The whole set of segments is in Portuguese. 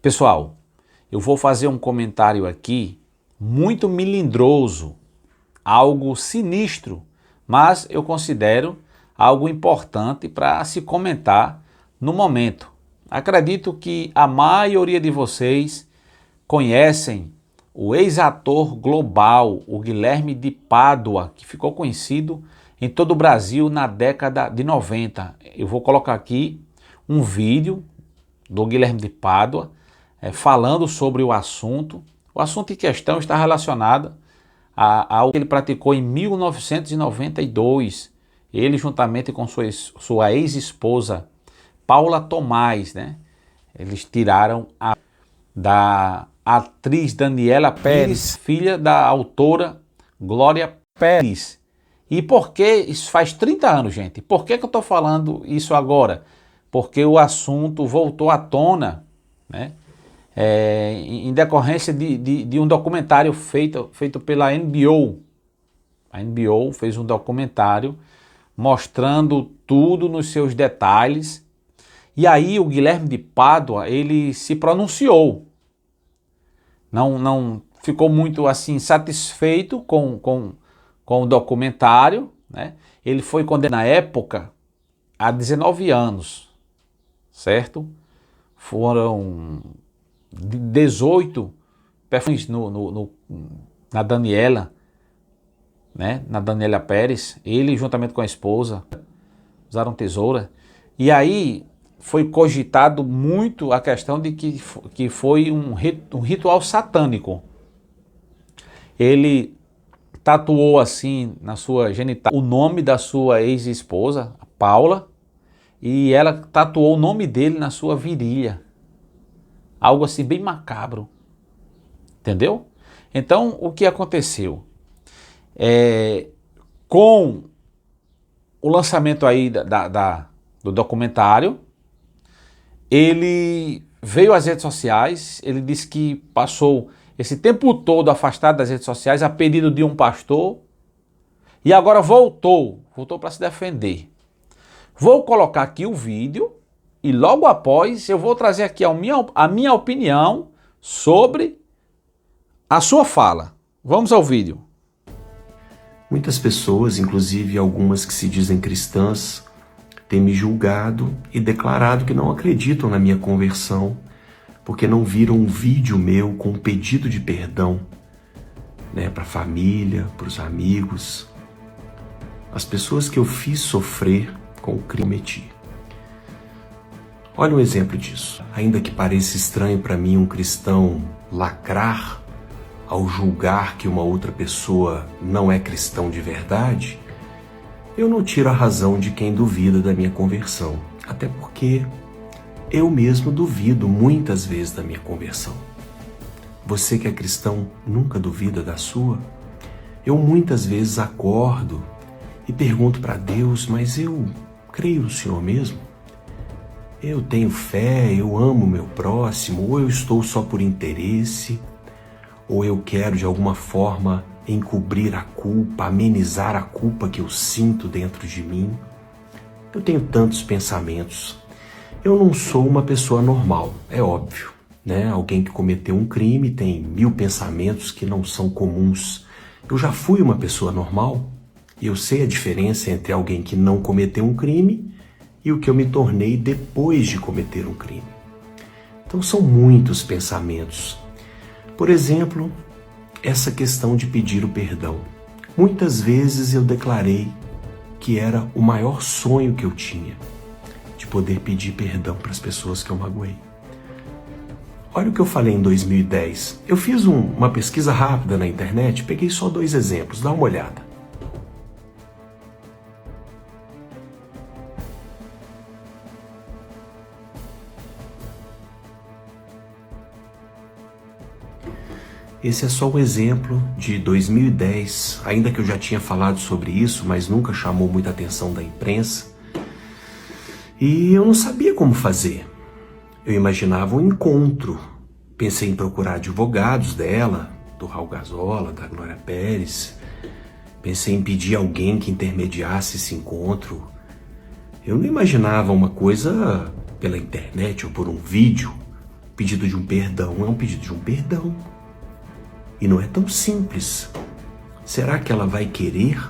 Pessoal, eu vou fazer um comentário aqui muito melindroso, algo sinistro, mas eu considero algo importante para se comentar no momento. Acredito que a maioria de vocês conhecem o ex-ator global, o Guilherme de Pádua, que ficou conhecido em todo o Brasil na década de 90. Eu vou colocar aqui um vídeo do Guilherme de Pádua falando sobre o assunto. O assunto em questão está relacionado ao que ele praticou em 1992. Ele, juntamente com sua ex-esposa, Paula Tomás, né? Eles tiraram da atriz Daniela Pérez, filha da autora Glória Pérez. E por que isso faz 30 anos, gente? Por que eu estou falando isso agora? Porque o assunto voltou à tona, né? Em decorrência de um documentário feito pela NBO. A NBO fez um documentário mostrando tudo nos seus detalhes. E aí o Guilherme de Pádua, ele se pronunciou. Não ficou muito assim satisfeito com o documentário, né? Ele foi condenado na época a 19 anos, certo? Foram 18 perfis na Daniela, né? Na Daniela Pérez. Ele juntamente com a esposa usaram tesoura. E aí foi cogitado muito a questão de que foi um ritual satânico. Ele tatuou assim na sua genital o nome da sua ex-esposa, Paula, e ela tatuou o nome dele na sua virilha. Algo assim bem macabro. Entendeu? Então, o que aconteceu? Com o lançamento aí do documentário, ele veio às redes sociais, ele disse que passou esse tempo todo afastado das redes sociais a pedido de um pastor e agora voltou para se defender. Vou colocar aqui o vídeo e logo após eu vou trazer aqui a minha opinião sobre a sua fala. Vamos ao vídeo. Muitas pessoas, inclusive algumas que se dizem cristãs, têm me julgado e declarado que não acreditam na minha conversão porque não viram um vídeo meu com um pedido de perdão, né, para a família, para os amigos, as pessoas que eu fiz sofrer com o crime que cometi. Olha um exemplo disso. Ainda que pareça estranho para mim um cristão lacrar ao julgar que uma outra pessoa não é cristão de verdade, eu não tiro a razão de quem duvida da minha conversão, até porque eu mesmo duvido muitas vezes da minha conversão. Você que é cristão nunca duvida da sua? Eu muitas vezes acordo e pergunto para Deus, mas eu creio no Senhor mesmo? Eu tenho fé, eu amo o meu próximo, ou eu estou só por interesse, ou eu quero de alguma forma encobrir a culpa, amenizar a culpa que eu sinto dentro de mim? Eu tenho tantos pensamentos. Eu não sou uma pessoa normal, é óbvio, né? Alguém que cometeu um crime tem 1000 pensamentos que não são comuns. Eu já fui uma pessoa normal e eu sei a diferença entre alguém que não cometeu um crime e o que eu me tornei depois de cometer um crime. Então são muitos pensamentos. Por exemplo, essa questão de pedir o perdão. Muitas vezes eu declarei que era o maior sonho que eu tinha, de poder pedir perdão para as pessoas que eu magoei. Olha o que eu falei em 2010. Eu fiz uma pesquisa rápida na internet, peguei só 2 exemplos, dá uma olhada. Esse é só um exemplo de 2010, ainda que eu já tinha falado sobre isso, mas nunca chamou muita atenção da imprensa. E eu não sabia como fazer. Eu imaginava um encontro. Pensei em procurar advogados dela, do Raul Gazola, da Glória Pérez. Pensei em pedir alguém que intermediasse esse encontro. Eu não imaginava uma coisa pela internet ou por um vídeo. pedido de um perdão é um pedido de um perdão. E não é tão simples. Será que ela vai querer?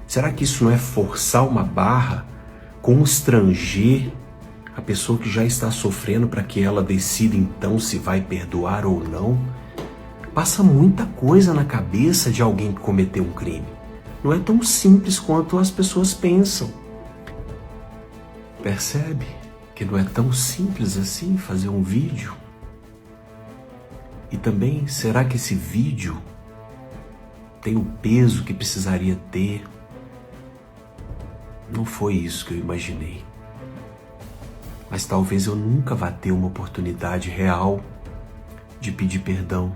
Será que isso não é forçar uma barra, constranger a pessoa que já está sofrendo para que ela decida então se vai perdoar ou não? Passa muita coisa na cabeça de alguém que cometeu um crime. Não é tão simples quanto as pessoas pensam. Percebe que não é tão simples assim fazer um vídeo? E também, será que esse vídeo tem o peso que precisaria ter? Não foi isso que eu imaginei. Mas talvez eu nunca vá ter uma oportunidade real de pedir perdão.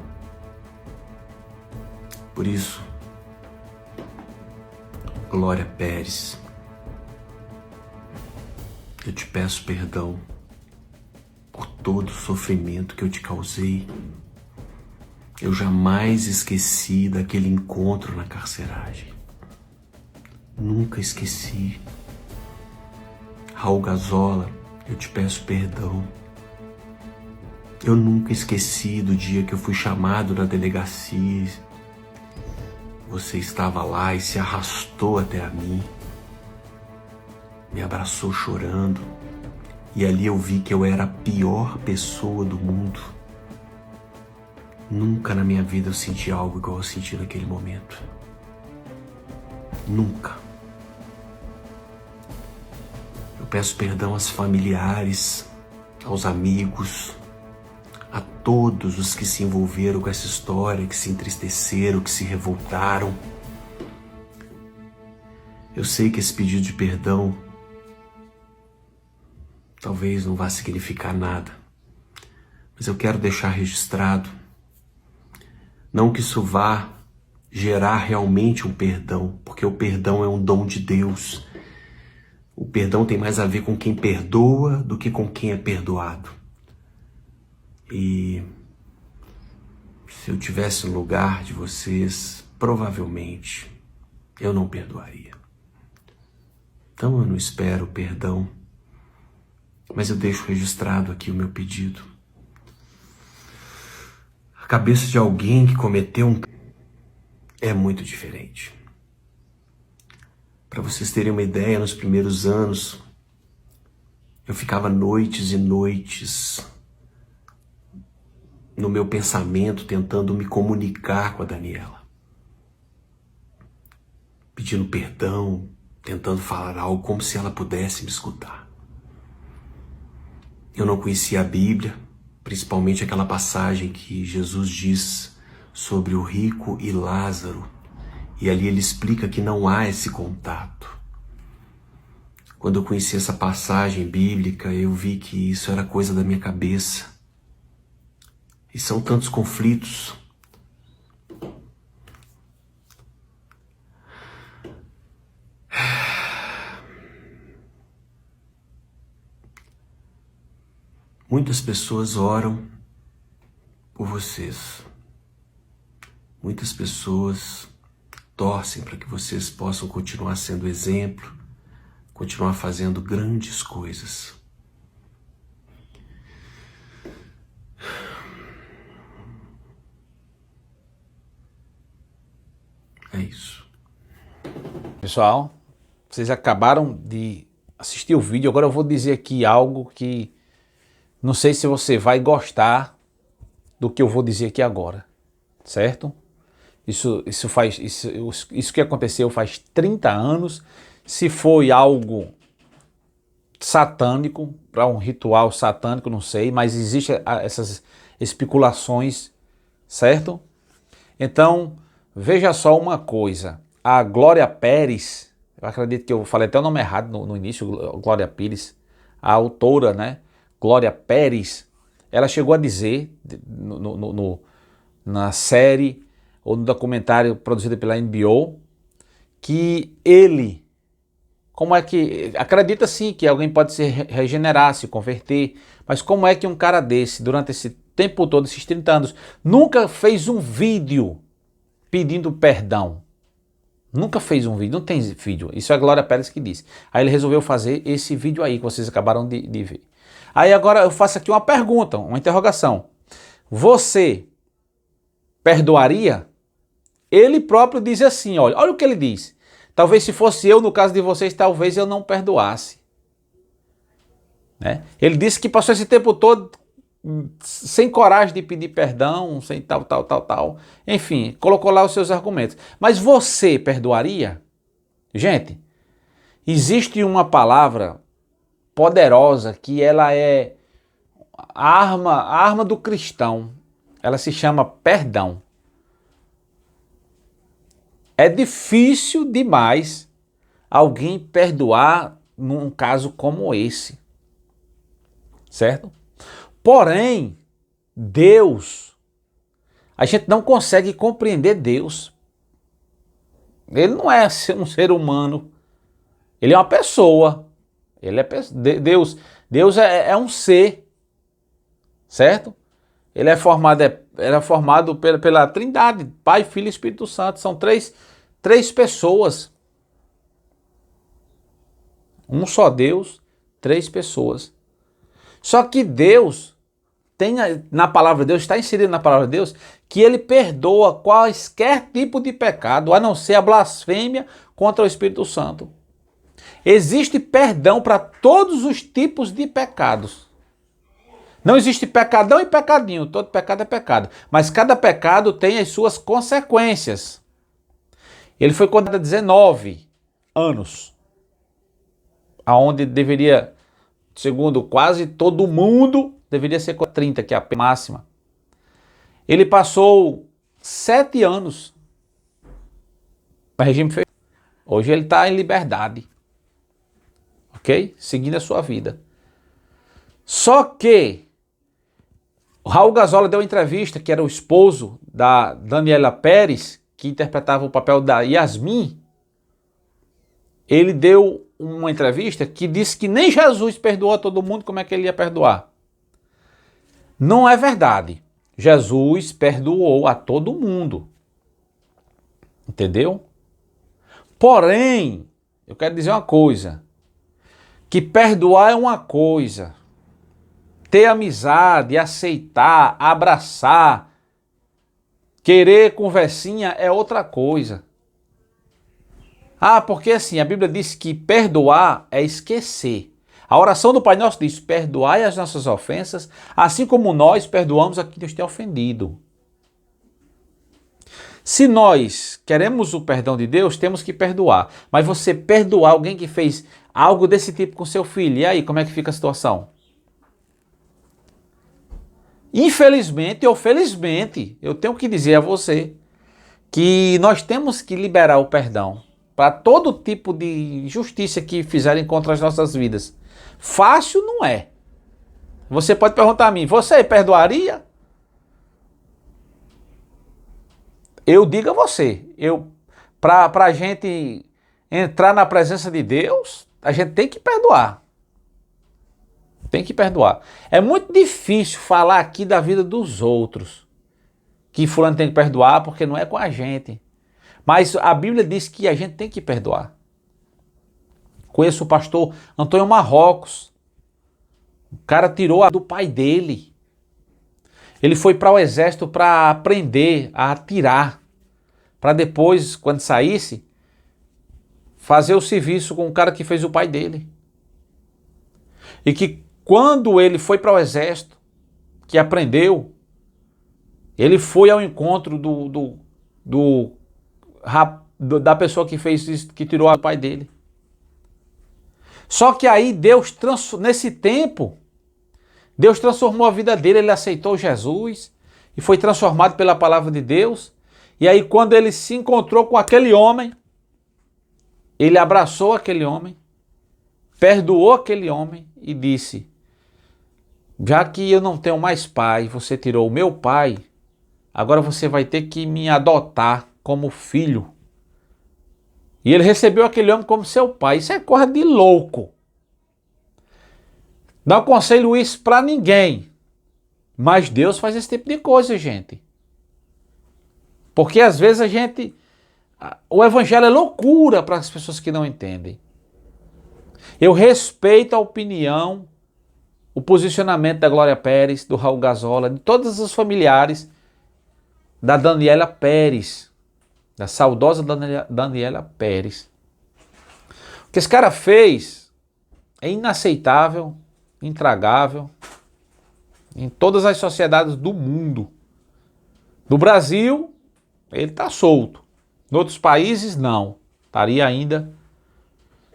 Por isso, Glória Pérez, eu te peço perdão por todo o sofrimento que eu te causei. Eu jamais esqueci daquele encontro na carceragem. Nunca esqueci. Raul Gazola, eu te peço perdão. Eu nunca esqueci do dia que eu fui chamado na delegacia. Você estava lá e se arrastou até a mim. Me abraçou chorando. E ali eu vi que eu era a pior pessoa do mundo. Nunca na minha vida eu senti algo igual eu senti naquele momento. Nunca. Eu peço perdão aos familiares, aos amigos, a todos os que se envolveram com essa história, que se entristeceram, que se revoltaram. Eu sei que esse pedido de perdão talvez não vá significar nada, mas eu quero deixar registrado, não que isso vá gerar realmente um perdão, porque o perdão é um dom de Deus. O perdão tem mais a ver com quem perdoa do que com quem é perdoado. E se eu tivesse no lugar de vocês, provavelmente eu não perdoaria. Então eu não espero perdão, mas eu deixo registrado aqui o meu pedido. A cabeça de alguém que cometeu um crime é muito diferente. Para vocês terem uma ideia, nos primeiros anos, eu ficava noites e noites no meu pensamento tentando me comunicar com a Daniela. Pedindo perdão, tentando falar algo como se ela pudesse me escutar. Eu não conhecia a Bíblia, principalmente aquela passagem que Jesus diz sobre o rico e Lázaro. E ali ele explica que não há esse contato. Quando eu conheci essa passagem bíblica, eu vi que isso era coisa da minha cabeça. E são tantos conflitos. Muitas pessoas oram por vocês. Muitas pessoas torcem para que vocês possam continuar sendo exemplo, continuar fazendo grandes coisas. É isso. Pessoal, vocês acabaram de assistir o vídeo, agora eu vou dizer aqui algo que não sei se você vai gostar do que eu vou dizer aqui agora, certo? Isso que aconteceu faz 30 anos. Se foi algo satânico, para um ritual satânico, não sei, mas existem essas especulações, certo? Então, veja só uma coisa. A Glória Pérez, eu acredito que eu falei até o nome errado no início, Glória Pires, a autora, né? Glória Pérez, ela chegou a dizer na série ou no documentário produzido pela NBO que ele, como é que, acredita sim que alguém pode se regenerar, se converter, mas como é que um cara desse, durante esse tempo todo, esses 30 anos, nunca fez um vídeo pedindo perdão? Nunca fez um vídeo, não tem vídeo, isso é a Glória Pérez que disse. Aí ele resolveu fazer esse vídeo aí que vocês acabaram de ver. Aí agora eu faço aqui uma pergunta, uma interrogação. Você perdoaria? Ele próprio diz assim, olha o que ele diz. Talvez se fosse eu, no caso de vocês, talvez eu não perdoasse. Né? Ele disse que passou esse tempo todo sem coragem de pedir perdão, sem tal. Enfim, colocou lá os seus argumentos. Mas você perdoaria? Gente, existe uma palavra poderosa que ela é a arma do cristão. Ela se chama perdão. É difícil demais alguém perdoar num caso como esse. Certo? Porém, Deus, a gente não consegue compreender Deus. Ele não é um ser humano. Ele é uma pessoa. Ele é Deus. Deus é um ser. Certo? Ele é formado pela Trindade, Pai, Filho e Espírito Santo. São três pessoas. Um só Deus, três pessoas. Só que Deus, na palavra de Deus, está inserido na palavra de Deus, que ele perdoa quaisquer tipo de pecado, a não ser a blasfêmia contra o Espírito Santo. Existe perdão para todos os tipos de pecados. Não existe pecadão e pecadinho, todo pecado é pecado. Mas cada pecado tem as suas consequências. Ele foi condenado a 19 anos, aonde deveria, segundo quase todo mundo, deveria ser 30, que é a pena máxima. Ele passou 7 anos para regime fechado. Hoje ele está em liberdade. Ok? Seguindo a sua vida. Só que o Raul Gazola deu uma entrevista, que era o esposo da Daniela Pérez, que interpretava o papel da Yasmin. Ele deu uma entrevista que disse que nem Jesus perdoou a todo mundo, como é que ele ia perdoar? Não é verdade. Jesus perdoou a todo mundo. Entendeu? Porém, eu quero dizer uma coisa. Que perdoar é uma coisa. Ter amizade, aceitar, abraçar, querer conversinha é outra coisa. Porque assim, a Bíblia diz que perdoar é esquecer. A oração do Pai Nosso diz, perdoai as nossas ofensas, assim como nós perdoamos a quem nos tem ofendido. Se nós queremos o perdão de Deus, temos que perdoar. Mas você perdoar alguém que fez algo desse tipo com seu filho, e aí, como é que fica a situação? Infelizmente ou felizmente, eu tenho que dizer a você que nós temos que liberar o perdão para todo tipo de injustiça que fizerem contra as nossas vidas. Fácil não é. Você pode perguntar a mim, você perdoaria? Eu digo a você, para a gente entrar na presença de Deus, a gente tem que perdoar. Tem que perdoar. É muito difícil falar aqui da vida dos outros. Que fulano tem que perdoar porque não é com a gente. Mas a Bíblia diz que a gente tem que perdoar. Conheço o pastor Antônio Marrocos. O cara tirou a do pai dele. Ele foi para o exército para aprender a atirar. Para depois, quando saísse, fazer o serviço com o cara que fez o pai dele. E que quando ele foi para o exército, que aprendeu, ele foi ao encontro da pessoa que fez isso, que tirou o pai dele. Só que aí Deus, nesse tempo, Deus transformou a vida dele, ele aceitou Jesus e foi transformado pela palavra de Deus. E aí quando ele se encontrou com aquele homem, ele abraçou aquele homem, perdoou aquele homem e disse, já que eu não tenho mais pai, você tirou o meu pai, agora você vai ter que me adotar como filho. E ele recebeu aquele homem como seu pai. Isso é coisa de louco. Não aconselho isso para ninguém. Mas Deus faz esse tipo de coisa, gente. Porque às vezes o evangelho é loucura para as pessoas que não entendem. Eu respeito a opinião o posicionamento da Glória Pérez, do Raul Gazola, de todos os familiares da Daniela Pérez, da saudosa Daniela Pérez. O que esse cara fez é inaceitável, intragável em todas as sociedades do mundo. No Brasil, ele está solto. Em outros países, não. Estaria ainda.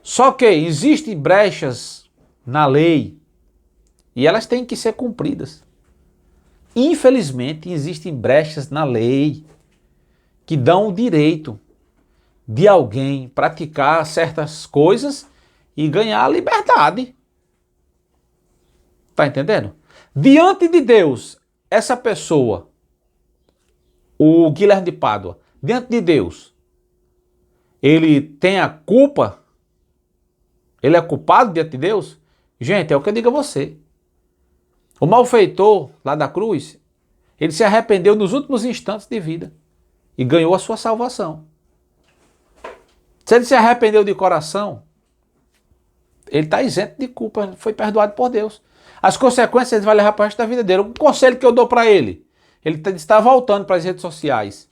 Só que existem brechas na lei e elas têm que ser cumpridas. Infelizmente, existem brechas na lei que dão o direito de alguém praticar certas coisas e ganhar a liberdade. Tá entendendo? Diante de Deus, essa pessoa, o Guilherme de Pádua, diante de Deus, ele tem a culpa? Ele é culpado diante de Deus? Gente, é o que eu digo a você. O malfeitor lá da cruz, ele se arrependeu nos últimos instantes de vida e ganhou a sua salvação. Se ele se arrependeu de coração, ele está isento de culpa, foi perdoado por Deus. As consequências ele vai levar para o resto da vida dele. O conselho que eu dou para ele está voltando para as redes sociais.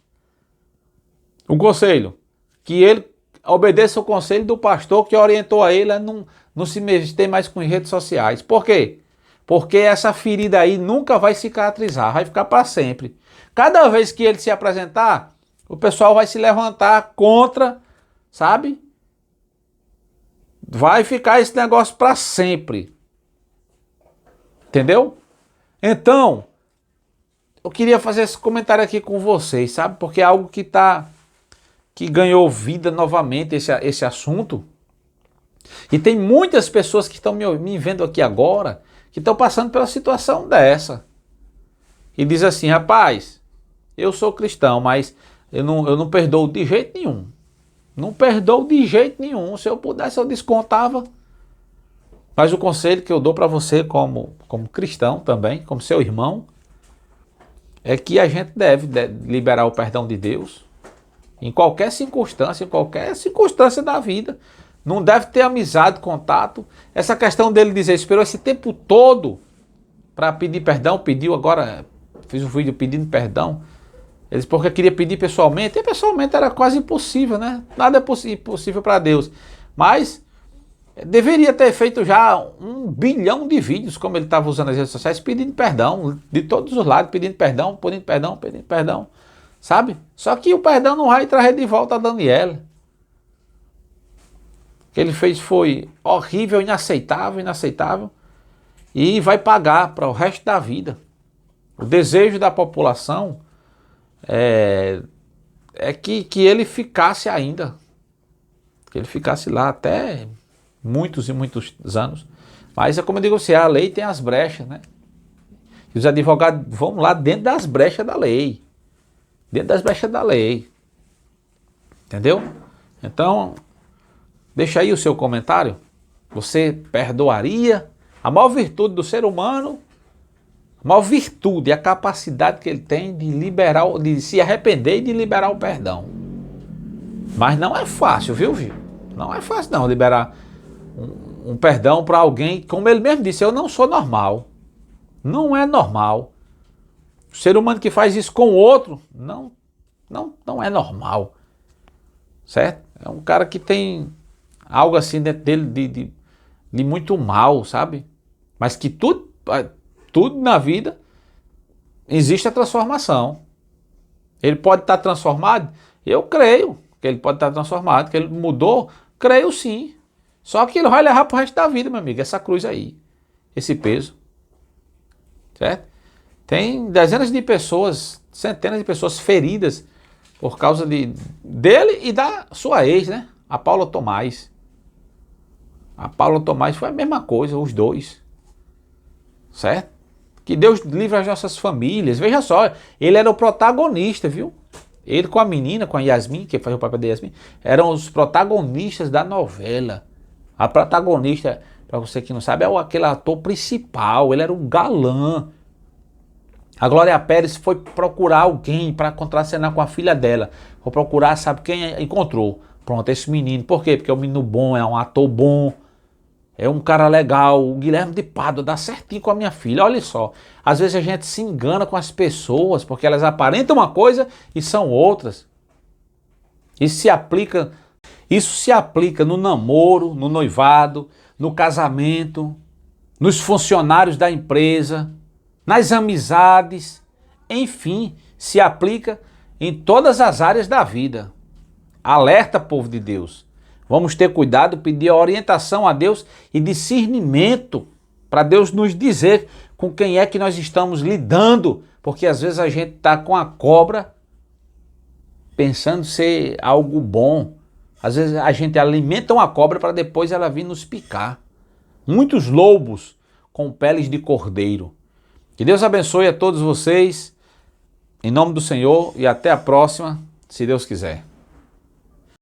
O conselho, que ele obedeça o conselho do pastor que orientou a ele a não se meter mais com as redes sociais. Por quê? Porque essa ferida aí nunca vai cicatrizar, vai ficar para sempre. Cada vez que ele se apresentar, o pessoal vai se levantar contra, sabe? Vai ficar esse negócio para sempre. Entendeu? Então, eu queria fazer esse comentário aqui com vocês, sabe? Porque é algo que ganhou vida novamente, esse assunto. E tem muitas pessoas que estão me vendo aqui agora, que estão passando pela situação dessa. E diz assim, rapaz, eu sou cristão, mas eu não perdoo de jeito nenhum. Não perdoo de jeito nenhum. Se eu pudesse, eu descontava. Mas o conselho que eu dou para você como cristão também, como seu irmão, é que a gente deve liberar o perdão de Deus em qualquer circunstância da vida. Não deve ter amizade, contato. Essa questão dele dizer, esperou esse tempo todo para pedir perdão, pediu agora, fiz um vídeo pedindo perdão. Ele disse porque queria pedir pessoalmente, e pessoalmente era quase impossível, né? Nada é impossível para Deus. Mas deveria ter feito já 1 bilhão de vídeos, como ele estava usando as redes sociais, pedindo perdão, de todos os lados, pedindo perdão, sabe? Só que o perdão não vai trazer de volta a Daniela. O que ele fez foi horrível, inaceitável, e vai pagar para o resto da vida. O desejo da população é que ele ficasse ainda, que ele ficasse lá até muitos e muitos anos. Mas é como eu digo assim, a lei tem as brechas, né? E os advogados vão lá dentro das brechas da lei. Dentro das brechas da lei. Entendeu? Então, deixa aí o seu comentário. Você perdoaria? A maior virtude do ser humano, a maior virtude, a capacidade que ele tem de se arrepender e de liberar o perdão. Mas não é fácil, viu? Não é fácil não liberar um perdão para alguém, como ele mesmo disse, eu não sou normal. Não é normal. O ser humano que faz isso com o outro, não é normal. Certo? É um cara que tem algo assim dentro dele de muito mal, sabe? Mas que tudo na vida existe a transformação. Ele pode estar transformado? Eu creio que ele pode estar transformado, que ele mudou, creio sim. Só que ele vai levar para o resto da vida, meu amigo, essa cruz aí, esse peso. Certo? Tem dezenas de pessoas, centenas de pessoas feridas por causa dele e da sua ex, né? A Paula Tomás. A Paula Tomás foi a mesma coisa, os dois. Certo? Que Deus livre as nossas famílias. Veja só, ele era o protagonista, viu? Ele com a menina, com a Yasmin, que fazia o papel da Yasmin, eram os protagonistas da novela. A protagonista, para você que não sabe, é aquele ator principal, ele era um galã. A Glória Pérez foi procurar alguém para contracenar com a filha dela. Foi procurar, sabe quem encontrou? Pronto, esse menino. Por quê? Porque é um menino bom, é um ator bom. é um cara legal, o Guilherme de Pádua dá certinho com a minha filha. Olha só, às vezes a gente se engana com as pessoas, porque elas aparentam uma coisa e são outras. Isso se aplica no namoro, no noivado, no casamento, nos funcionários da empresa, nas amizades, enfim, se aplica em todas as áreas da vida. Alerta, povo de Deus. Vamos ter cuidado, pedir orientação a Deus e discernimento para Deus nos dizer com quem é que nós estamos lidando, porque às vezes a gente está com a cobra pensando ser algo bom. Às vezes a gente alimenta uma cobra para depois ela vir nos picar. Muitos lobos com peles de cordeiro. Que Deus abençoe a todos vocês, em nome do Senhor, e até a próxima, se Deus quiser.